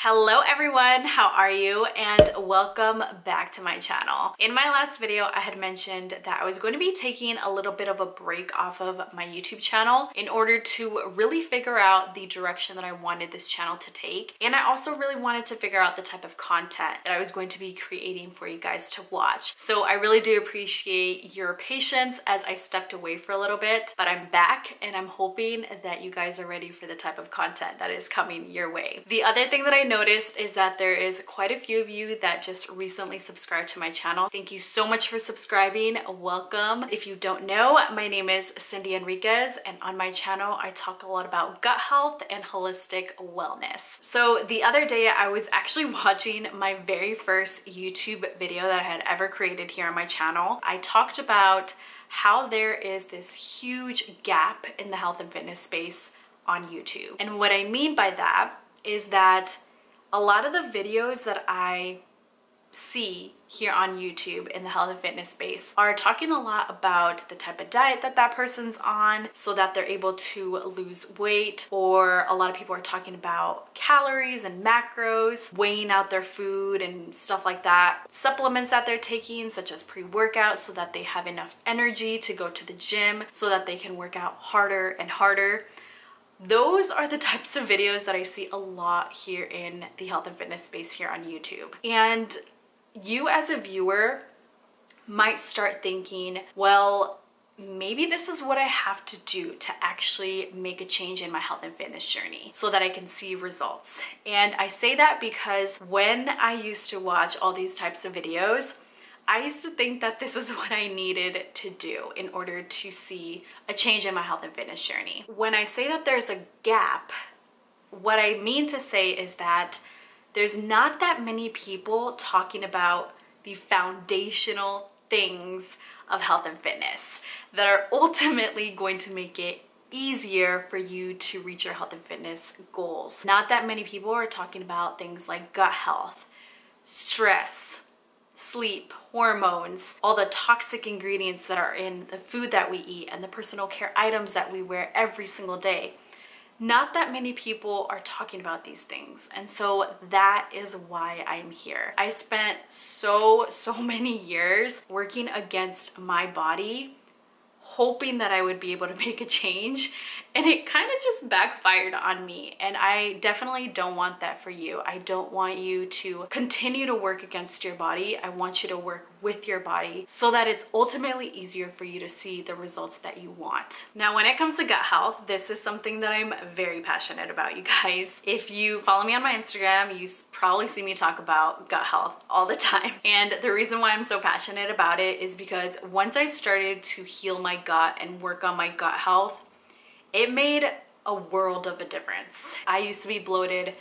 Hello everyone, how are you? And welcome back to my channel. In my last video, I had mentioned that I was going to be taking a little bit of a break off of my YouTube channel in order to really figure out the direction that I wanted this channel to take. And I also really wanted to figure out the type of content that I was going to be creating for you guys to watch. So I really do appreciate your patience as I stepped away for a little bit, but I'm back and I'm hoping that you guys are ready for the type of content that is coming your way. The other thing that I noticed is that there is quite a few of you that just recently subscribed to my channel. Thank you so much for subscribing. Welcome. If you don't know, my name is Cindy Enriquez, and on my channel I talk a lot about gut health and holistic wellness. So the other day I was actually watching my very first YouTube video that I had ever created here on my channel. I talked about how there is this huge gap in the health and fitness space on YouTube. And what I mean by that is that a lot of the videos that I see here on YouTube in the health and fitness space are talking a lot about the type of diet that that person's on so that they're able to lose weight, or a lot of people are talking about calories and macros, weighing out their food and stuff like that. Supplements that they're taking, such as pre-workouts, so that they have enough energy to go to the gym so that they can work out harder and harder. Those are the types of videos that I see a lot here in the health and fitness space here on YouTube. And you as a viewer might start thinking, well, maybe this is what I have to do to actually make a change in my health and fitness journey so that I can see results. And I say that because when I used to watch all these types of videos, I used to think that this is what I needed to do in order to see a change in my health and fitness journey. When I say that there's a gap, what I mean to say is that there's not that many people talking about the foundational things of health and fitness that are ultimately going to make it easier for you to reach your health and fitness goals. Not that many people are talking about things like gut health, stress, sleep, hormones, all the toxic ingredients that are in the food that we eat and the personal care items that we wear every single day. Not that many people are talking about these things, and so that is why I'm here. I spent so many years working against my body, hoping that I would be able to make a change, and it kind of just backfired on me. And I definitely don't want that for you. I don't want you to continue to work against your body. I want you to work with your body so that it's ultimately easier for you to see the results that you want. Now, when it comes to gut health, this is something that I'm very passionate about, you guys. If you follow me on my Instagram, you probably see me talk about gut health all the time. And the reason why I'm so passionate about it is because once I started to heal my gut and work on my gut health, it made a world of a difference. I used to be bloated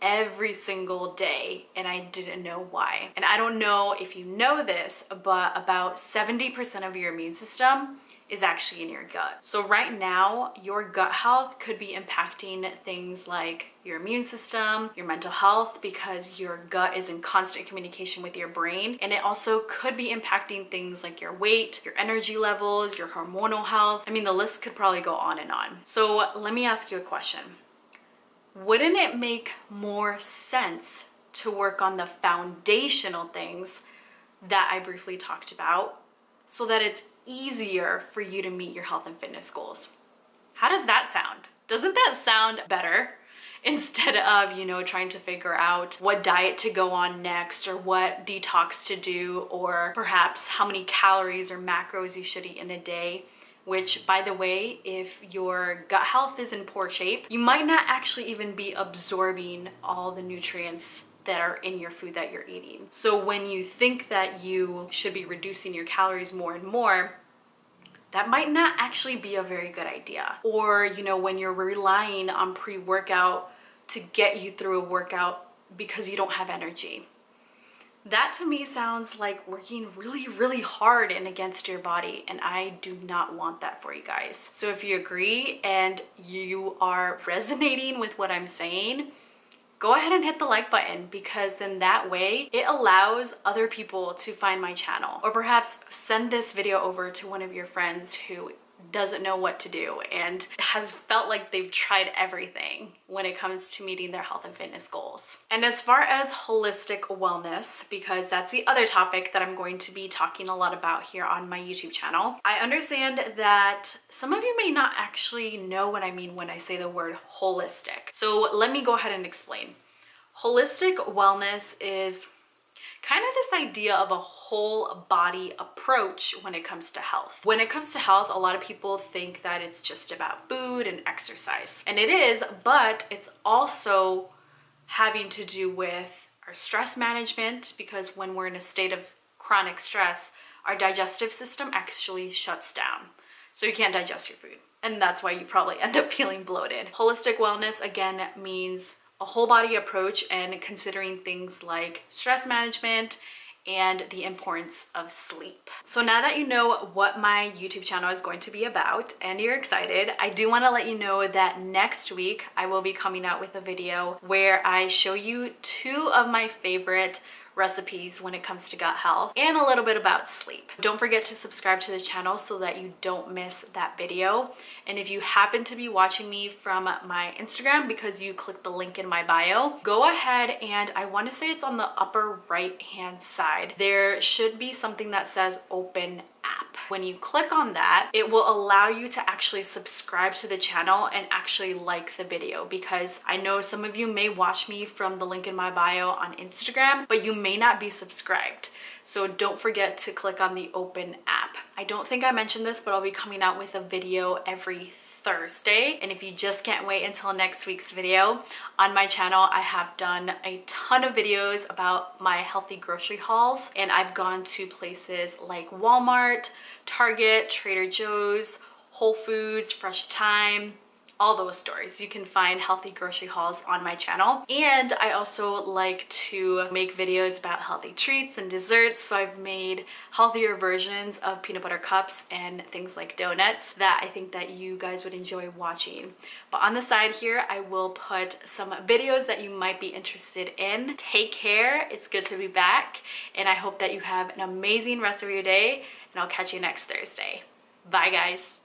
every single day and I didn't know why. And I don't know if you know this, but about 70% of your immune system is actually in your gut. So right now, your gut health could be impacting things like your immune system, your mental health, because your gut is in constant communication with your brain. And it also could be impacting things like your weight, your energy levels, your hormonal health. I mean, the list could probably go on and on. So let me ask you a question. Wouldn't it make more sense to work on the foundational things that I briefly talked about so that it's easier for you to meet your health and fitness goals? How does that sound? Doesn't that sound better? Instead of, trying to figure out what diet to go on next, or what detox to do, or perhaps how many calories or macros you should eat in a day. Which, by the way, if your gut health is in poor shape, you might not actually even be absorbing all the nutrients that are in your food that you're eating. So when you think that you should be reducing your calories more and more, that might not actually be a very good idea. Or, when you're relying on pre-workout to get you through a workout because you don't have energy. That to me sounds like working really hard and against your body, and I do not want that for you guys. So if you agree and you are resonating with what I'm saying, go ahead and hit the like button, because then that way it allows other people to find my channel. Or perhaps send this video over to one of your friends who doesn't know what to do and has felt like they've tried everything when it comes to meeting their health and fitness goals. And as far as holistic wellness, because that's the other topic that I'm going to be talking a lot about here on my YouTube channel, I understand that some of you may not actually know what I mean when I say the word holistic. So let me go ahead and explain. Holistic wellness is kind of this idea of a whole body approach when it comes to health. When it comes to health, a lot of people think that it's just about food and exercise. And it is, but it's also having to do with our stress management, because when we're in a state of chronic stress, our digestive system actually shuts down. So you can't digest your food. And that's why you probably end up feeling bloated. Holistic wellness, again, means a whole body approach and considering things like stress management and the importance of sleep. So now that you know what my YouTube channel is going to be about and you're excited, I do want to let you know that next week I will be coming out with a video where I show you 2 of my favorite recipes when it comes to gut health and a little bit about sleep. Don't forget to subscribe to the channel so that you don't miss that video. And if you happen to be watching me from my Instagram because you clicked the link in my bio, go ahead and I want to say it's on the upper right hand side. There should be something that says open app. When you click on that, it will allow you to actually subscribe to the channel and actually like the video, because I know some of you may watch me from the link in my bio on Instagram, but you may not be subscribed. So don't forget to click on the open app. I don't think I mentioned this, but I'll be coming out with a video every Thursday. And if you just can't wait until next week's video, on my channel I have done a ton of videos about my healthy grocery hauls, and I've gone to places like Walmart, Target, Trader Joe's, Whole Foods, Fresh Thyme, all those stores. You can find healthy grocery hauls on my channel. And I also like to make videos about healthy treats and desserts, so I've made healthier versions of peanut butter cups and things like donuts that I think that you guys would enjoy watching. But on the side here, I will put some videos that you might be interested in. Take care, it's good to be back, and I hope that you have an amazing rest of your day, and I'll catch you next Thursday. Bye guys.